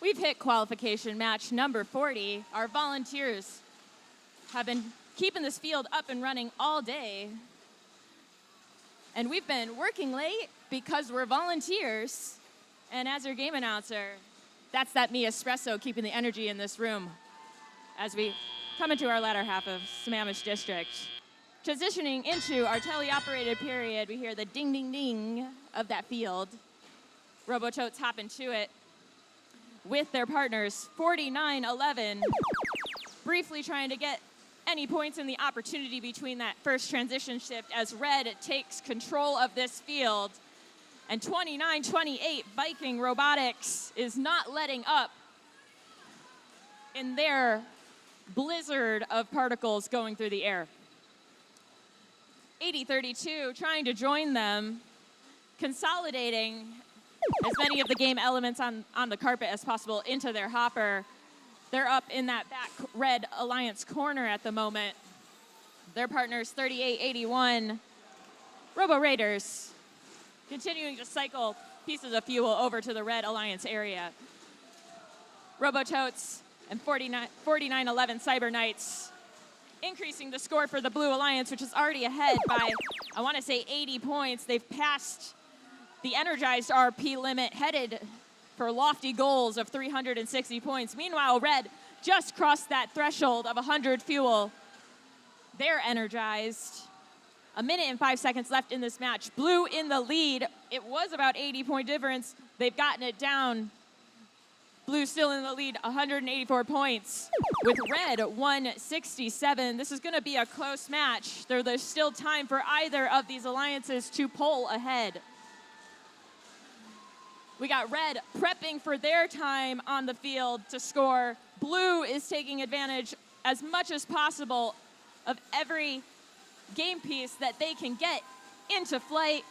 We've hit qualification match number 40. Our volunteers have been keeping this field up and running all day. And we've been working late because we're volunteers. And as your game announcer, that's that me espresso keeping the energy in this room as we come into our latter half of Sammamish District. Transitioning into our teleoperated period, we hear the ding, ding, ding of that field. Robototes hop into it with their partners, 49-11, briefly trying to get any points in the opportunity between that first transition shift as Red takes control of this field. And 29-28, Viking Robotics is not letting up in their blizzard of particles going through the air. 80-32 trying to join them, consolidating as many of the game elements on the carpet as possible into their hopper. They're up in that back Red Alliance corner at the moment. Their partners 38-81. Robo Raiders continuing to cycle pieces of fuel over to the Red Alliance area. Robototes and 49-11 Cyber Knights increasing the score for the Blue Alliance, which is already ahead by, I want to say, 80 points. They've passed the energized RP limit, headed for lofty goals of 360 points. Meanwhile, Red just crossed that threshold of 100 fuel. They're energized. 1 minute and 5 seconds left in this match. Blue in the lead. It was about 80-point difference. They've gotten it down. Blue still in the lead, 184 points. With Red, 167. This is going to be a close match. There's still time for either of these alliances to pull ahead. We got Red prepping for their time on the field to score. Blue is taking advantage as much as possible of every game piece that they can get into flight.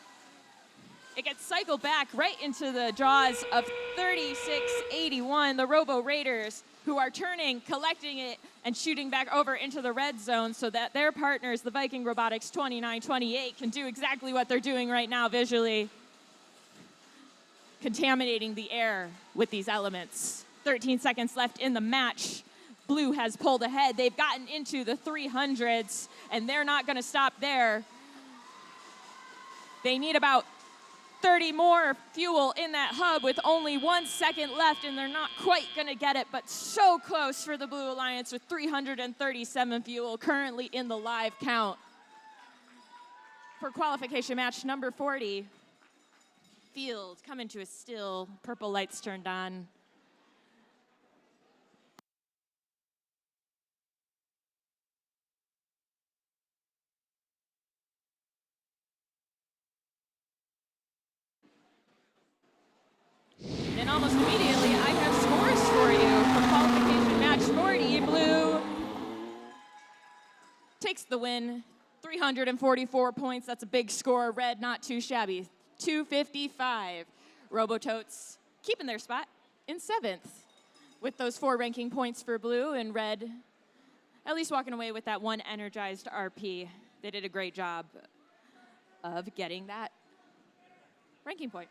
It gets cycled back right into the jaws of 36-81, the Robo Raiders, who are turning, collecting it, and shooting back over into the red zone so that their partners, the Viking Robotics 29-28, can do exactly what they're doing right now visually, contaminating the air with these elements. 13 seconds left in the match. Blue has pulled ahead. They've gotten into the 300s, and they're not going to stop there. They need about 30 more fuel in that hub with only 1 second left, and they're not quite going to get it, but so close for the Blue Alliance with 337 fuel currently in the live count. For qualification match number 40, field coming to a still, purple lights turned on. And almost immediately, I have scores for you for qualification match 40. Blue takes the win, 344 points. That's a big score. Red, not too shabby, 255. Robototes keeping their spot in 7th with those 4 ranking points for Blue, and Red at least walking away with that 1 energized RP. They did a great job of getting that ranking point.